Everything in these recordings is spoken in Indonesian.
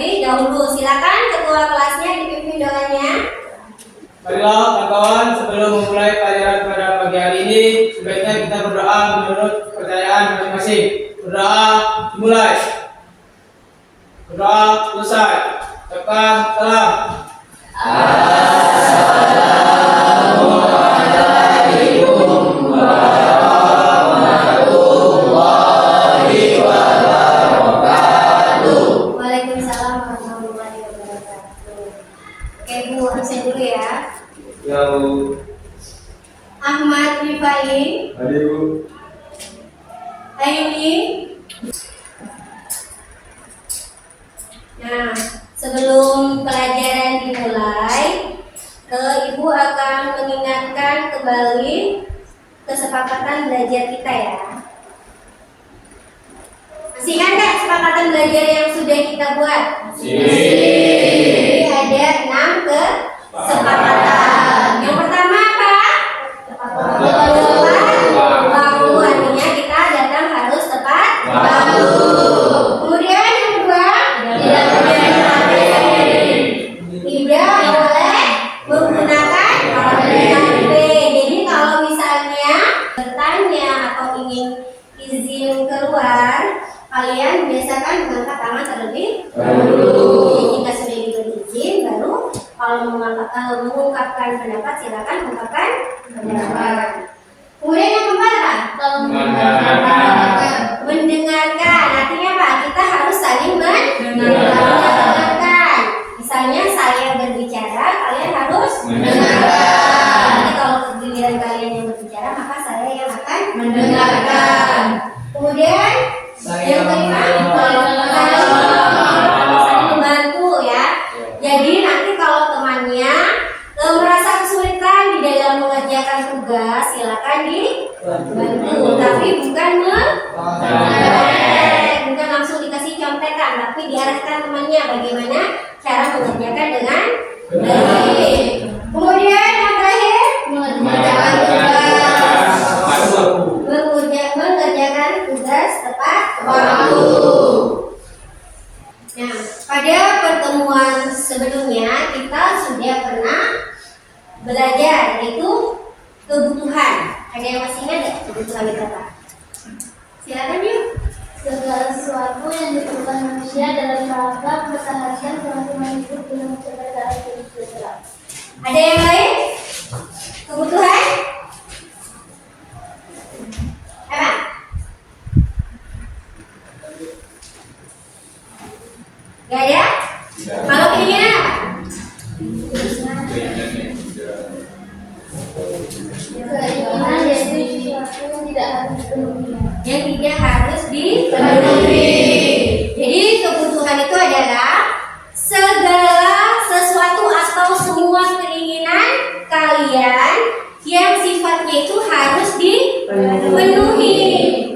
terlebih dahulu. Silakan ketua kelasnya dipimpin doanya. Marilah kawan-kawan, sebelum memulai pelajaran pada pagi hari ini, sebaiknya kita berdoa menurut kepercayaan masing-masing. Berdoa dimulai. Berdoa selesai. Tekan salam. Waalaikumsalam warahmatullahi wabarakatuh. Oke Bu, absen dulu ya. Ya Bu. Ahmad Rifai, Ada Bu. Ayuni. Nah, sebelum pelajaran dimulai, Ibu akan mengingatkan kembali kesepakatan belajar kita ya. Masih ingat nggak kesepakatan belajar yang sudah kita buat? Jadi ada 6 kesepakatan. Yang pertama apa? Waktu, artinya kita datang harus tepat waktu. Kemudian yang kedua, tidak boleh menggunakan HP. Jadi kalau misalnya bertanya atau ingin izin keluar, kalian biasakan mengangkat tangan terlebih dahulu. Jika sudah diberi izin, baru kalau mengungkapkan pendapat silakan mengungkapkan pendapat. Kemudian yang keempat apa? Mendengarkan. Artinya apa? Kita harus saling mendengarkan. Misalnya saya berbicara, kalian harus mendengarkan. Jadi kalau giliran kalian yang berbicara, maka saya yang akan mendengarkan. Kemudian yang kelima, saling membantu ya. Jadi nanti kalau temannya merasa kesulitan di dalam mengerjakan tugas, silakan dibantu, tapi bukan langsung dikasih contekan, tapi diarahkan temannya bagaimana cara mengerjakan dengan baik. Kemudian yang terakhir, mengerjakan tugas tepat waktu. Nah, pada pertemuan sebelumnya kita sudah pernah belajar yaitu kebutuhan. Ada yang masih ingat nggak kebutuhan itu apa? Silakan yuk. Segala sesuatu yang diperlukan manusia dalam rangka keseharian selama hidup dengan mencapai taraf hidup sejahtera. Ada yang lain? Kebutuhan? Apa? Gak ada? Kalau keinginan apa? Keinginan yaitu sesuatu yang tidak harus dipenuhi. Yang tidak harus dipenuhi. Jadi kebutuhan itu adalah segala sesuatu atau semua keinginan kalian yang sifatnya itu harus dipenuhi.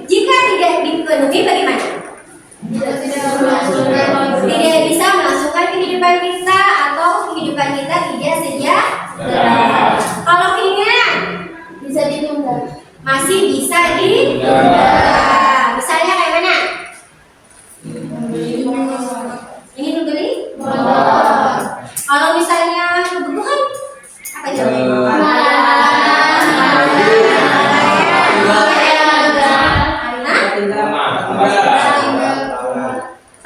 Jika tidak dipenuhi bagaimana? Tidak bisa melangsungkan kehidupan kita atau kehidupan kita tidak sejahtera. Kalau keinginan Bisa ditunda. masih bisa ditunda. Misalnya kayak mana? Ingin membeli? Kalau misalnya kebutuhan apa aja?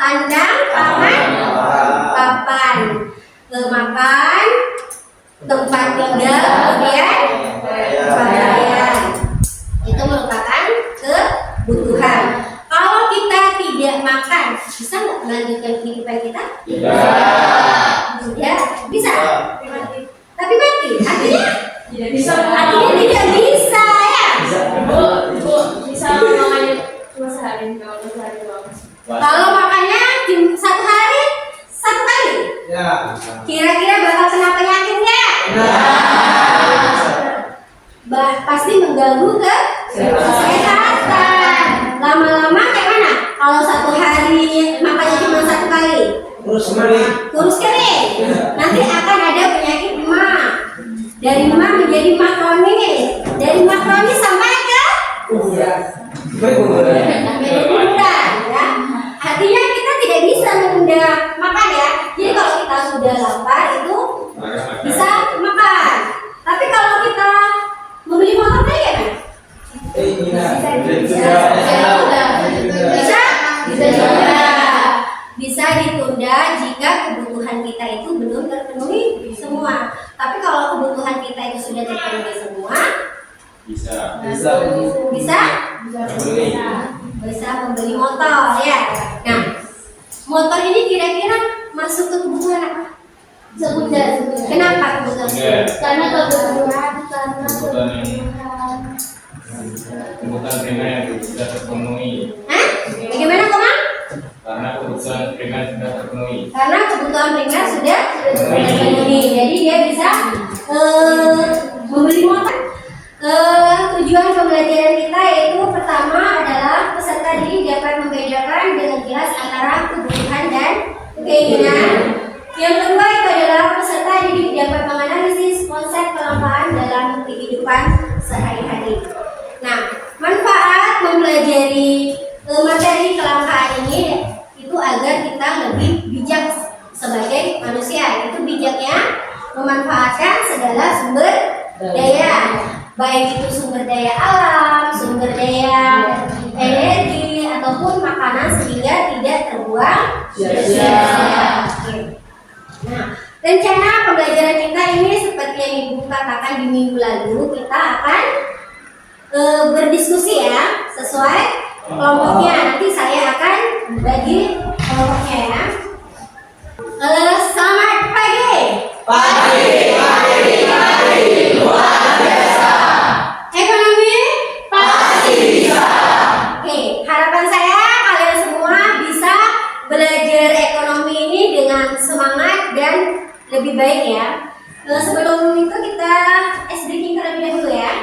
Sandang, papan, makan, tempat tinggal, kemudian pakaian. Itu merupakan kebutuhan. Kalau kita tidak makan, bisa nggak melanjutkan kehidupan kita? Tidak. Bisa. Tapi mati. Artinya tidak bisa. Artinya tidak bisa ya. Bisa makannya cuma sehari doang. Kalau makannya satu hari satu kali, Ya. kira-kira bakal kena penyakit nggak? Pasti mengganggu kesehatan. Lama-lama kayak mana? Kalau satu hari makannya cuma satu kali, kurus kering. Nanti akan ada penyakit emah. Dari emah menjadi makroni. Dari makroni sampai ke berkurang. Ya. Artinya kita tidak tidak bisa menunda makan ya. Jadi kalau kita sudah lapar itu bisa makan. Tapi kalau kita membeli motor kayak gimana? Bisa ditunda jika kebutuhan kita itu belum terpenuhi semua. Tapi kalau kebutuhan kita itu sudah terpenuhi semua, bisa membeli motor ya. Nah, motor ini kira-kira masuk ke kebutuhan apa? Kenapa kebutuhan? Karena kebutuhan kebutuhan primer yang sudah terpenuhi. Hah? Bagaimana Komang? Karena kebutuhan primer sudah terpenuhi. Karena kebutuhan primer sudah terpenuhi, jadi dia bisa membeli motor. Tujuan pembelajaran kita yaitu pertama adalah peserta didik dapat membedakan dengan jelas antara kebutuhan dan keinginan. Yang kedua itu adalah peserta didik dapat menganalisis konsep kelampaan dalam kehidupan sehari-hari. Nah, manfaat mempelajari materi kelampaan ini itu agar kita lebih bijak sebagai manusia. Itu bijaknya memanfaatkan segala sumber daya, baik itu sumber daya alam, sumber daya energi, ataupun makanan sehingga tidak terbuang sia-sia. Nah, rencana pembelajaran kita ini seperti yang Ibu katakan di minggu lalu, kita akan berdiskusi ya sesuai kelompoknya. Nanti saya akan bagi kelompoknya ya. Selamat pagi. Luar biasa. Ekonomi pasti bisa. Oke, harapan saya kalian semua bisa belajar ekonomi ini dengan semangat dan lebih baik ya. Sebelum itu kita ice breaking terlebih dahulu ya.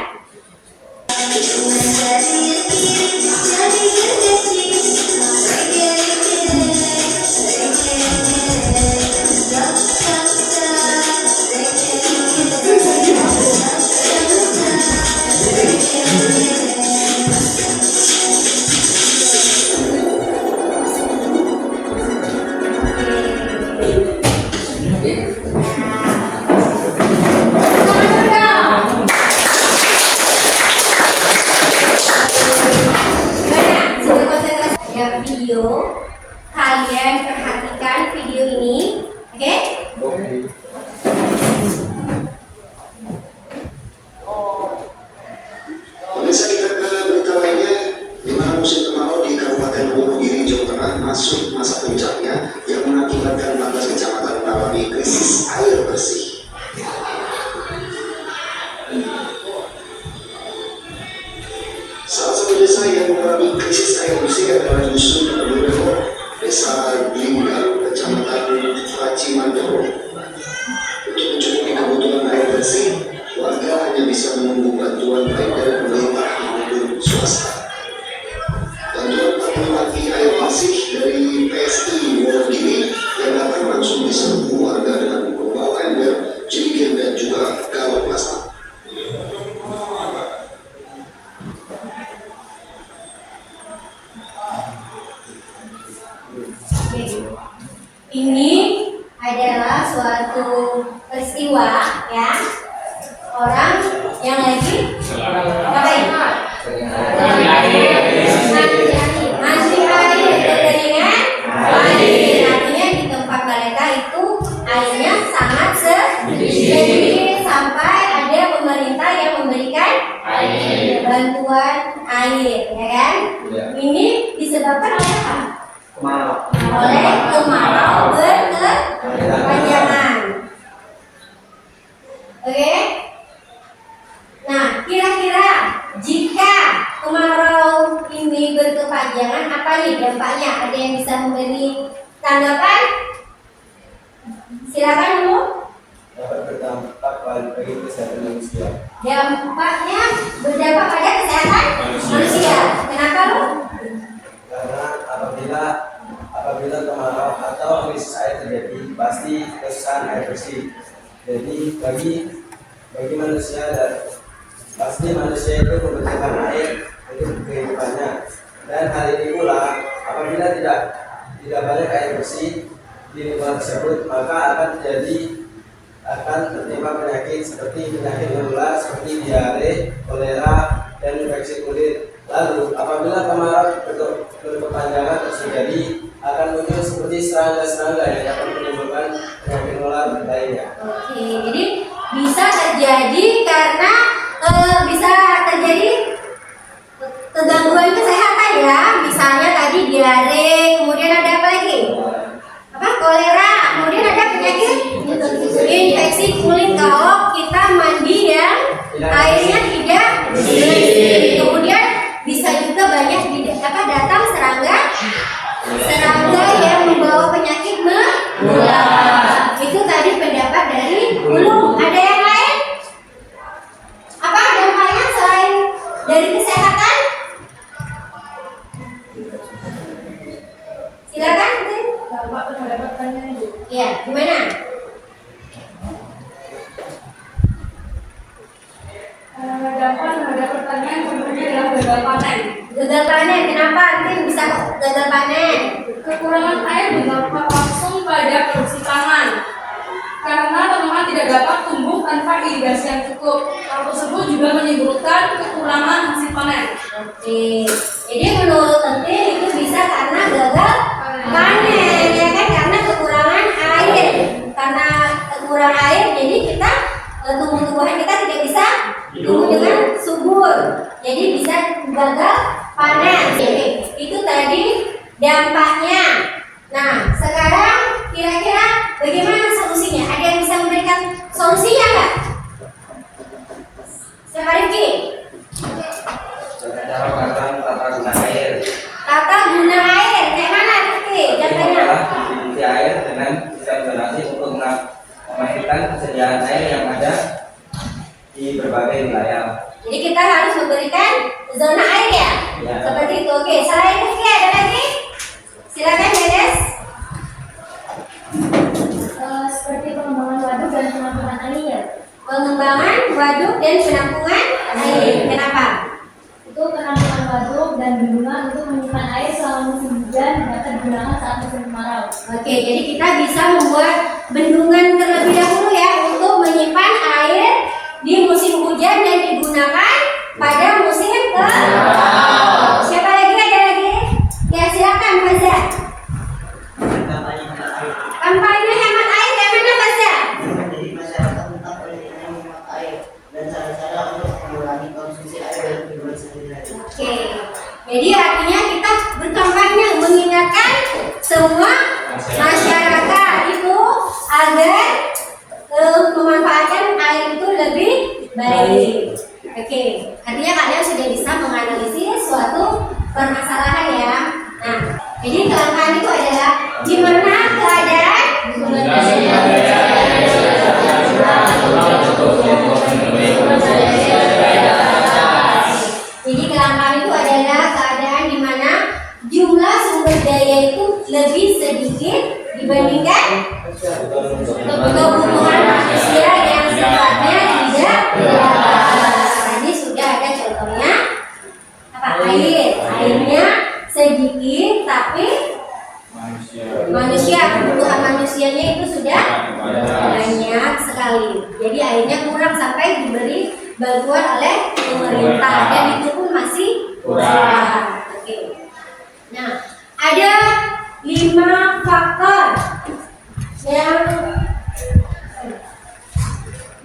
Video, kalian perhatikan video ini, oke? Pemirsa, kita ke berita lainnya, di mana musim kemarau di Kabupaten Wonogiri, Jawa Tengah masuk masa puncaknya yang mengakibatkan 14 kecamatan mengalami krisis air bersih. Salah satu desa yang mengalami krisis air bersih adalah Dusun Kedureko, Desa Linggal, Kecamatan Racimandoro. Untuk mencukupi kebutuhan air bersih, warga hanya bisa menunggu bantuan baik dari pemerintah maupun swasta. Bantuan mati air bersih dari PSI Wonogiri yang datang langsung diserbu warga dengan membawa ember, jerigen dan juga galon plastik. Ini adalah suatu peristiwa ya, orang yang lagi ngapain? Mandi air kekeringan, artinya di tempat mereka itu airnya sangat sedikit sampai ada pemerintah yang memberikan bantuan air, ya kan? Ini disebabkan oleh apa? Oleh kemarau berkepanjangan. Oke? Nah, kira-kira jika kemarau ini berkepanjangan, apa nih dampaknya? Ada yang bisa memberi tanggapan? Silakan dulu. Dapat berdampak bagi kesehatan manusia. Dampaknya berdampak pada kesehatan manusia. Kenapa lu? Karena apabila kemarau atau krisis air terjadi, pasti kesusahan air bersih. Jadi bagi manusia dan pasti manusia itu membutuhkan air untuk kehidupannya. Dan hal ini pula apabila tidak tidak banyak air bersih di lingkungan tersebut, maka akan tertimpa penyakit seperti penyakit menular seperti diare, kolera, dan infeksi kulit. Lalu apabila kemarau berkepanjangan terus terjadi, akan muncul seperti serangga-serangga yang dapat menimbulkan penyakit menular lainnya. Oke, jadi bisa terjadi karena bisa terjadi kegangguan kesehatan ya, misalnya tadi diare, kemudian ada apa lagi? Apa? Kolera, kemudian ada penyakit infeksi kulit kalau kita mandi yang airnya tidak bersih. Kemudian bisa juga banyak datang serangga yang membawa penyakit menular. Itu tadi pendapat dari Ulum. Ada yang lain? Apa dampaknya selain dari kesehatan? Silakan. Dampak terhadap pertanian. Ya, gimana? Dampak terhadap pertanian contohnya adalah gagal panen. Gagal panen, kenapa nanti bisa gagal panen? Kekurangan air berdampak langsung pada produksi pangan karena tanaman tidak dapat tumbuh tanpa irigasi yang cukup. Hal tersebut juga menimbulkan kekurangan hasil panen. Oke, jadi menurut Ente itu bisa karena gagal panen, ya kan? Karena kekurangan air. Karena kurang air, jadi kita tumbuh-tumbuhan kita tidak bisa tumbuh dengan subur. Jadi bisa gagal panen. Itu tadi dampaknya. Nah, sekarang kira-kira bagaimana solusinya? Ada yang bisa memberikan solusinya nggak? Siapa Rifki? Cara mengatur tata guna air. Tata guna air, kayak mana Rifki? Contohnya? Distribusi air dengan sistem zonasi untuk memastikan kesediaan air yang ada di berbagai wilayah. Jadi kita harus memberikan zona air ya? Ya. Seperti itu. Oke, selain Rifki ada lagi? Silakan Dedes. Seperti pengembangan waduk dan penampungan air. Pengembangan waduk dan penampungan air. Kenapa? Itu penampungan waduk dan bendungan untuk menyimpan air selama musim hujan dapat digunakan saat musim kemarau. Oke, jadi kita bisa membuat bendungan terlebih dahulu ya untuk menyimpan air di musim hujan dan digunakan pada musim kemarau. Siapa lagi? Ada lagi? Ya silakan Faza. Kampanye hemat air yang mana Faza? Jadi masyarakat tetap boleh menghemat air dan cara-cara untuk mengurangi konsumsi air dalam kehidupan sehari-hari. Oke, jadi artinya kita berkampanye mengingatkan semua masyarakat itu agar memanfaatkan air itu lebih baik. Oke, artinya kalian sudah bisa menganalisis suatu permasalahan ya. Nah, jadi kelangkaan itu adalah gimana keadaan Jadi kelangkaan itu adalah keadaan di mana jumlah sumber daya itu lebih sedikit dibandingkan kebutuhan manusia yang sifatnya tidak jelas. Tadi sudah ada contohnya apa? Airnya sedikit tapi kebutuhan manusianya itu sudah banyak sekali. Jadi airnya kurang sampai diberi bantuan oleh pemerintah dan itu pun masih kurang. Oke. Nah, ada 5 faktor yang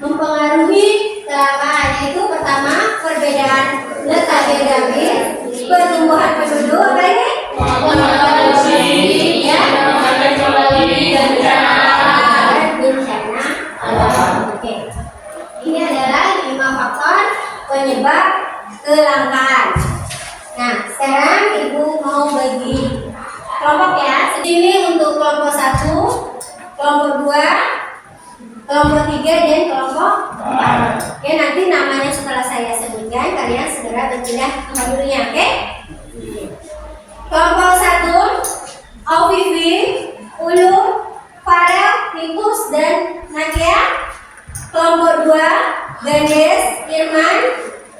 mempengaruhi kelangkaan, yaitu pertama perbedaan letak geografis, pertumbuhan penduduk, apa ini? Bencana alam. Oke. Ini adalah 5 faktor penyebab kelangkaan. Nah, sekarang Ibu mau bagi kelompok ya. Ini untuk kelompok 1, kelompok 2, kelompok 3 dan kelompok 4. Oke, nanti namanya setelah saya sebutkan kalian segera berpindah tempat dulunya, oke? Kelompok 1, Aufifi, Ulu, Farel, Titus dan Nadia. Kelompok 2, Gandes, Irman,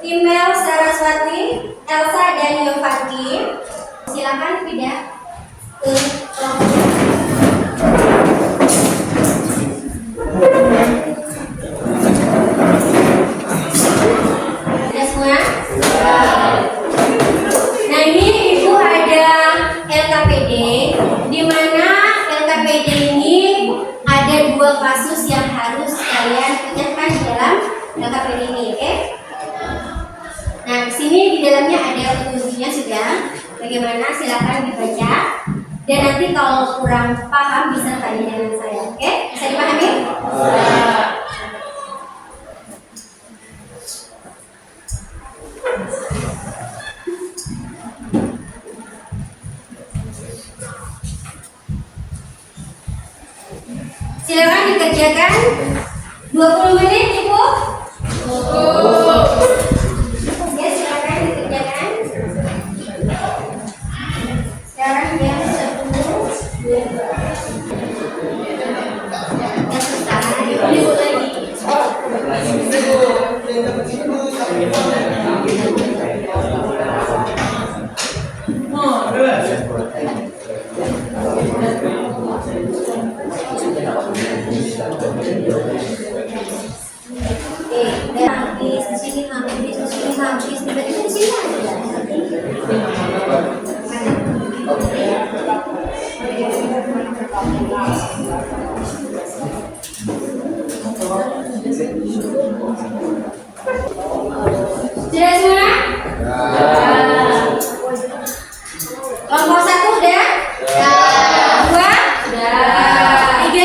Timel, Saraswati, Elsa dan Yovati. Silakan pindah ke sudah semua? Nah ini ibu ada LKPD, di mana LKPD ini ada 2 kasus yang harus kalian ingatkan di dalam LKPD ini, oke? Nah di sini di dalamnya ada petunjuknya sudah. Bagaimana? Silakan dibaca. Dan nanti kalau kurang paham bisa tanya dengan saya, oke? Bisa dipahami? Silakan dikerjakan 20 menit, Ibu. Ya, silakan dikerjakan. Sekarang jam 10. Ya, susah. Ibu lagi. Habis di sini habis tiba-tiba di sini sudah semua? Kelompok 1 udah? 2? Sudah. 3?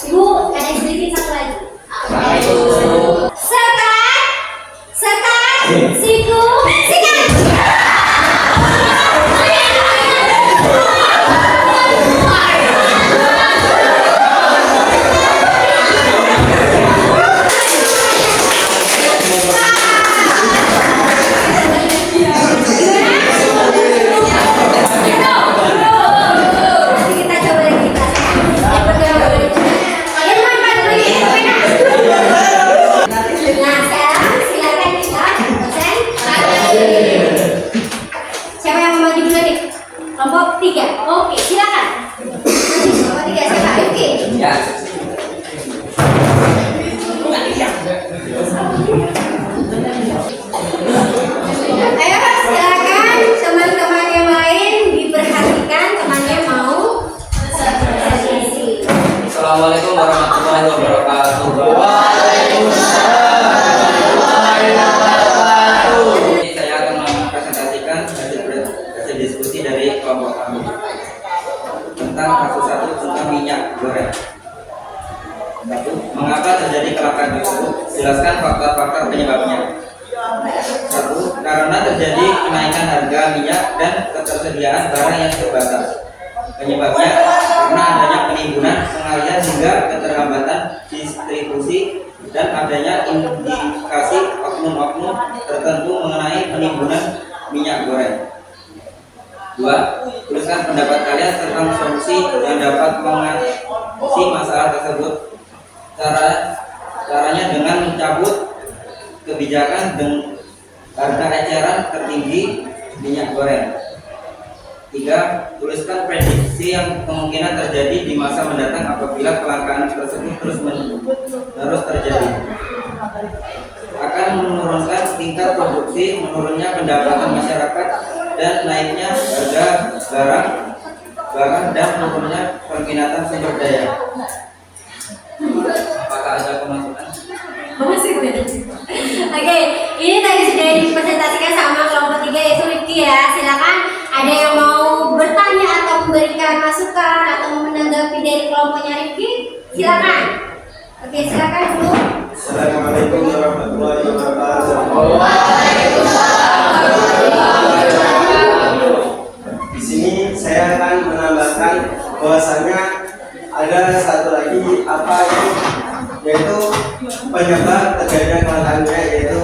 Ibu, ada sedikit satu lagi. Sekat, siku, sikat. Kelompok 3. Oke, silakan. Kelompok 3 siapa? Rifki. Ya. Ayo silakan teman-teman yang lain diperhatikan, temannya mau sesi. Assalamualaikum warahmatullahi wabarakatuh. Ini saya akan mempresentasikan hasil diskusi dari kelompok kami tentang kasus 1 tentang minyak goreng. 1. Mengapa terjadi kelangkaan tersebut? Jelaskan faktor-faktor penyebabnya. 1. Karena terjadi kenaikan harga minyak dan ketersediaan barang yang terbatas. Penyebabnya karena adanya penimbunan, pengalihan hingga keterlambatan distribusi dan adanya indikasi oknum-oknum tertentu mengenai penimbunan minyak goreng. 2. Tuliskan pendapat kalian tentang solusi yang dapat mengatasi masalah tersebut. Caranya dengan mencabut kebijakan dengan harga eceran tertinggi minyak goreng. 3. Tuliskan prediksi yang kemungkinan terjadi di masa mendatang apabila kelangkaan tersebut terus terjadi. Akan menurunkan tingkat produksi, menurunnya pendapatan masyarakat, dan naiknya harga barang dan menurunnya peminatan sumber daya. Apakah ada pemasukan? Oke, ini tadi sudah dipresentasikan sama kelompok 3 yaitu Rifki ya. Silakan ada yang mau bertanya atau memberikan masukan atau menanggapi dari kelompoknya Rifki, silakan. Oke, silakan Bu. Assalamualaikum warahmatullahi wabarakatuh. Di sini saya akan menambahkan bahwasanya ada satu lagi yaitu penyebab terjadinya kelangkaan minyak, yaitu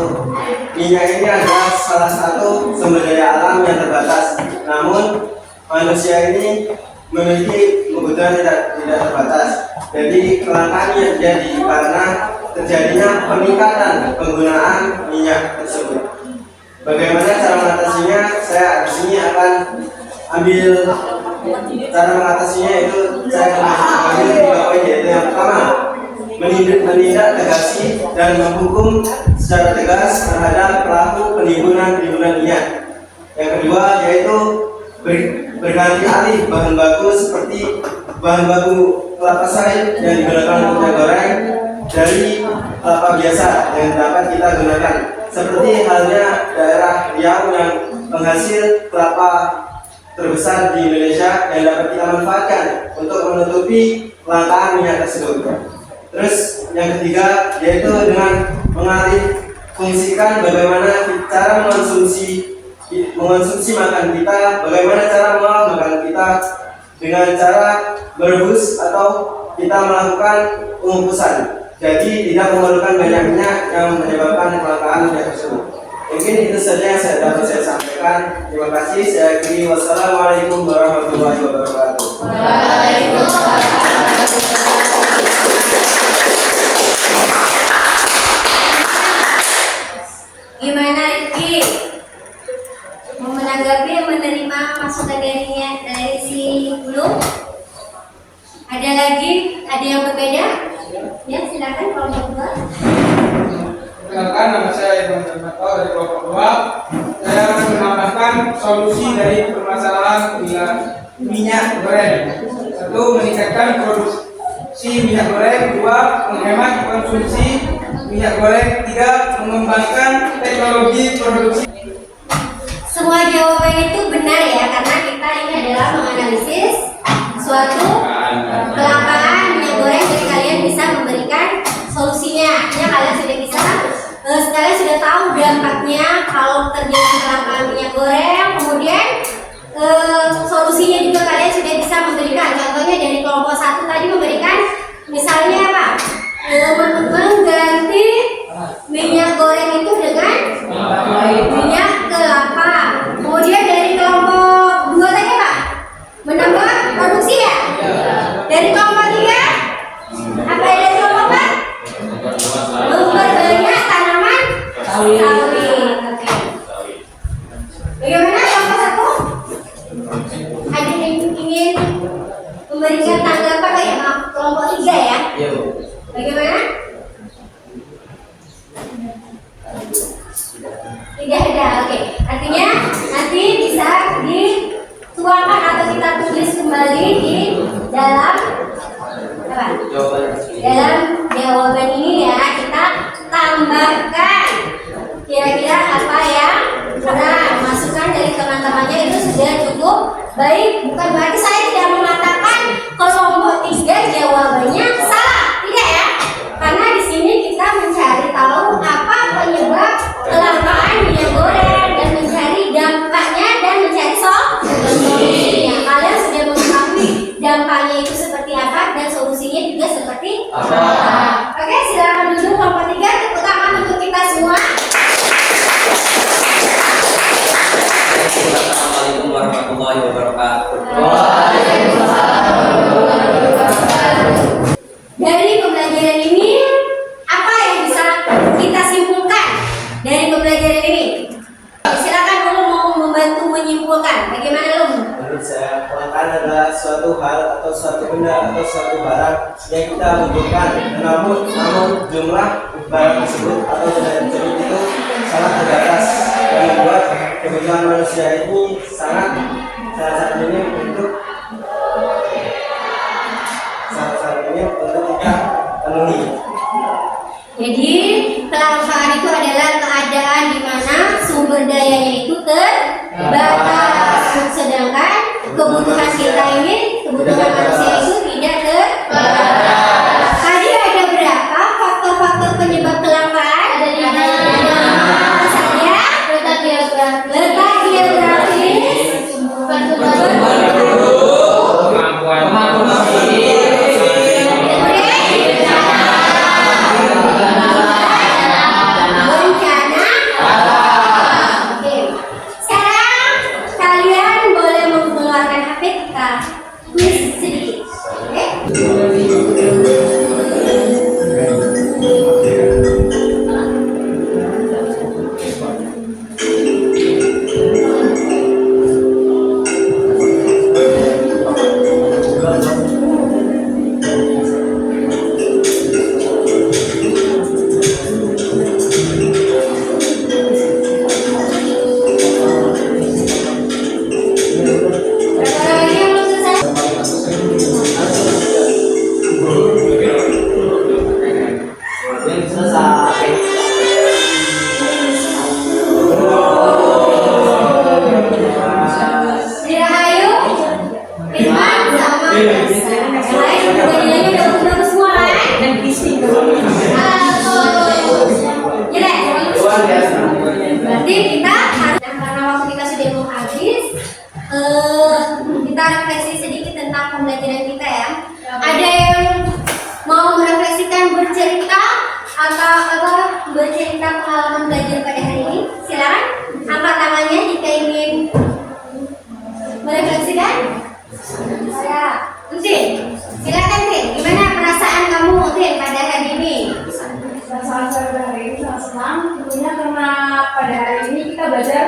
minyak ini adalah salah satu sumber daya alam yang terbatas. Namun manusia ini memiliki kebutuhan tidak terbatas. Jadi kelangkaan yang terjadi karena terjadinya peningkatan penggunaan minyak tersebut. Bagaimana cara mengatasinya? Saya di sini akan ambil cara mengatasinya, itu saya akan ambil 3 poin, yaitu yang pertama, menindak tegasi dan menghukum secara tegas terhadap pelaku penimbunan niat. Yang kedua yaitu berganti alih bahan baku seperti bahan baku kelapa sawit yang digunakan untuk minyak goreng dari kelapa biasa yang dapat kita gunakan, seperti halnya daerah Riau yang penghasil kelapa terbesar di Indonesia yang dapat kita manfaatkan untuk menutupi kelangkaan minyak tersebut. Terus yang ketiga yaitu dengan mengalih fungsikan bagaimana cara mengonsumsi makan kita, bagaimana cara mengolah makan kita dengan cara merebus atau kita melakukan pengukusan. Jadi tidak memerlukan banyak minyak yang menyebabkan kelangkaan minyak tersebut. Mungkin itu saja yang dapat saya sampaikan. Terima kasih. Saya akhiri. Wassalamualaikum warahmatullahi wabarakatuh. Gimana Rifki? Mau menanggapi menerima masukan dari si Ulum? Ada lagi? Ada yang berbeda? Ya silakan kelompok 2. Perkenalkan, nama saya Ibrahim Darmanto dari kelompok 2. Saya akan menambahkan solusi dari permasalahan minyak goreng. 1. Meningkatkan produksi minyak goreng. 2. Menghemat konsumsi minyak goreng. 3. Mengembangkan teknologi produksi. Semua jawaban itu benar ya, karena kita ini adalah menganalisis suatu kelangkaan minyak goreng, jadi kalian bisa memberikan solusinya. Artinya kalian sudah bisa, kalian sudah tahu dampaknya kalau terjadi kelangkaan minyak goreng, kemudian solusinya juga kalian sudah bisa memberikan. Contohnya dari kelompok 1 tadi memberikan misalnya apa? Mengganti minyak goreng itu dengan minyak kelapa. Kemudian dari kelompok 2 tadi apa? Menambah produksi ya? Dari kelompok 3 apa yang dari kelompok 4? Memperbanyak tanaman sawit. Oke. Bagaimana kelompok 1? Ada yang ingin memberikan tanggapan kayak kelompok 3 ya? Bagaimana? Tidak ada, oke. Artinya nanti bisa dituangkan atau kita tulis kembali di dalam apa? Dalam jawaban ini ya, kita tambahkan kira-kira apa yang kurang. Masukan dari teman-temannya itu sudah cukup baik. Bukan berarti saya tidak mengatakan kelompok 3 jawabannya salah, tidak ya? Karena di sini kita mencari tahu apa penyebab kelangkaan minyak goreng dan mencari dampaknya dan mencari solusinya. Kalian sudah mengetahui dampaknya itu seperti apa dan solusinya juga seperti apa. Oke, silakan duduk kelompok 3, tepuk tangan untuk kita semua. Assalamualaikum warahmatullahi wabarakatuh. Dari pembelajaran ini, apa yang bisa kita simpulkan dari pembelajaran ini? Silakan Ulum mau membantu menyimpulkan. Bagaimana Ulum? Menurut saya, kelangkaan adalah suatu hal atau suatu benda atau suatu barang yang kita butuhkan, namun jumlah barang tersebut atau benda tersebut itu sangat terbatas dan membuat kebutuhan manusia ini sangat minim untuk kita penuhi. Jadi kelangkaan itu adalah keadaan di mana sumber dayanya itu terbatas, sedangkan kebutuhan kita ini, kebutuhan manusia itu tidak terbatas. Tadi ada berapa faktor-faktor penyebab kelangkaan? Ada 5. Apa saja? Letak geografis, sekarang kalian boleh mengeluarkan HP kita kuis sedikit. Yang lain juga nilainya udah bagus semua kan? Jelek. Berarti kita karena waktu kita sudah mau habis, kita refleksi sedikit tentang pembelajaran kita ya. Ada yang mau merefleksikan, bercerita atau bercerita pengalaman belajar pada hari ini? Silakan angkat tangannya jika ingin merefleksikan. Saya, Tin, silakan Tin. Gimana perasaan kamu Tin pada hari ini? Perasaan saya pada hari ini sangat senang, tentunya karena pada hari ini kita belajar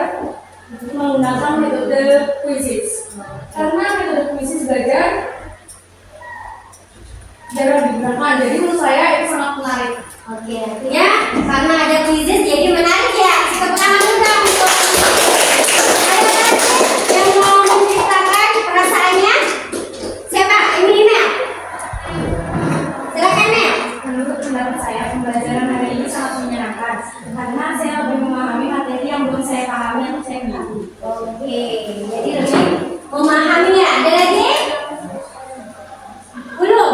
menggunakan metode quizzes. Karena metode quizzes belajar jarang digunakan, jadi menurut saya itu sangat menarik. Oke, artinya karena ada quizzes jadi menarik ya. Kita tangan juga untuk yang mau menceritakan perasaannya. Siapa? Ini Mel. Silakan Mel. Menurut pendapat saya, pembelajaran hari ini sangat menyenangkan karena saya lebih memahami materi yang belum saya pahami atau saya minati. Oke, jadi lebih memahami ya. Ada lagi? Belum?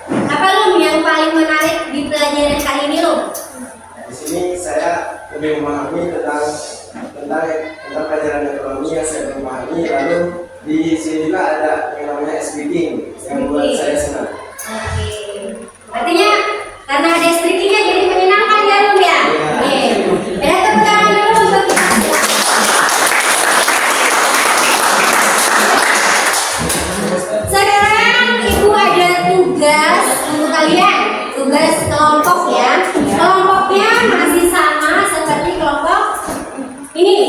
Apa Lum yang paling menarik di pelajaran kali ini Lum? Di sini saya lebih memahami tentang pelajaran ekonomi yang saya belum pahami. Lalu di sinilah ada yang namanya speaking yang membuat saya senang. Oke. Artinya karena ada speakingnya jadi menyenangkan ya Lum ya? Oke. Ada tepuk tangan dulu untuk kita. Sekarang Ibu ada tugas untuk kalian, tugas kelompok ya. Kelompoknya masih sama seperti kelompok ini.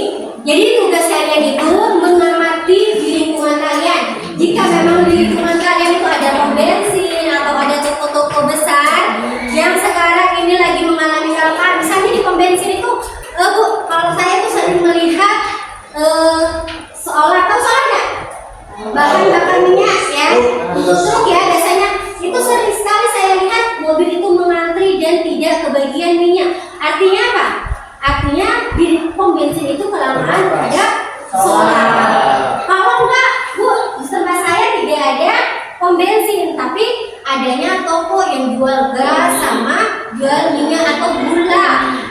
Jadi tugas kalian itu mengamati di lingkungan kalian. Jika memang di lingkungan kalian itu ada pom bensin atau ada toko-toko besar yang sekarang ini lagi mengalami kelangkaan, misalnya di pom bensin itu, Bu, kalau saya tuh sering melihat seolah nggak? Bahan minyak ya, untuk truk ya biasanya itu sering sekali saya lihat mobil itu mengantri dan tidak kebagian minyak. Artinya apa? Artinya di pom bensin itu kelamaan ada solar. Kalau enggak, Bu, di tempat saya tidak ada pom bensin, tapi adanya toko yang jual gas sama jual minyak atau gula.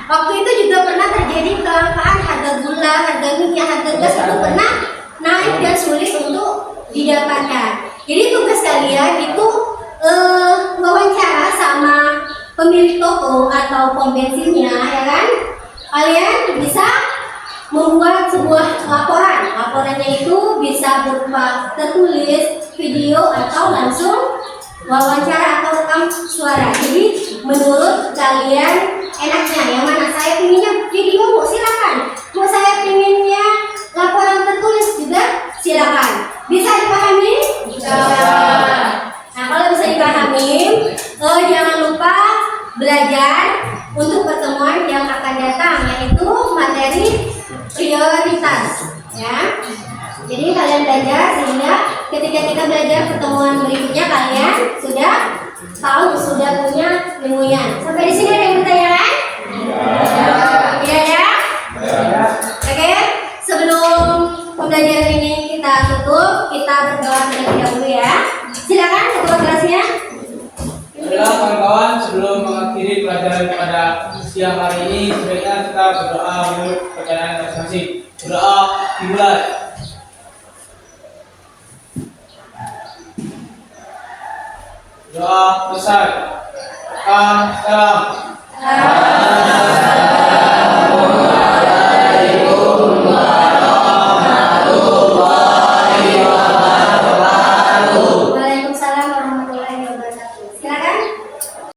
Waktu itu juga pernah terjadi kelangkaan harga gula, harga minyak, harga gas itu pernah naik dan sulit untuk didapatkan. Jadi tugas kalian itu wawancara sama pemilik toko atau pom bensinnya, ya kan? Kalian bisa membuat sebuah laporan. Laporannya itu bisa berupa tertulis, video atau langsung wawancara atau rekam suara. Jadi menurut kalian enaknya yang mana? Saya pinginnya video, Bu, silakan. Mau saya pinginnya laporan tertulis juga silakan. Bisa dipahami? Bisa. Nah, kalau bisa dipahami, jangan lupa belajar untuk pertemuan yang akan datang, yaitu materi prioritas. Ya. Jadi kalian belajar sehingga ketika kita belajar pertemuan berikutnya kalian sudah tahu, sudah punya ilmunya. Sampai di sini ada yang bertanya kan? Iya ya? Oke. Sebelum pembelajaran ini kita tutup, kita berdoa terlebih dahulu ya. Silakan ketua kelasnya. Baiklah kawan-kawan, sebelum mengakhiri pelajaran pada siang hari ini, sebaiknya kita berdoa menurut percayaan masing-masing. Berdoa dimulai. Doa besar. Salam.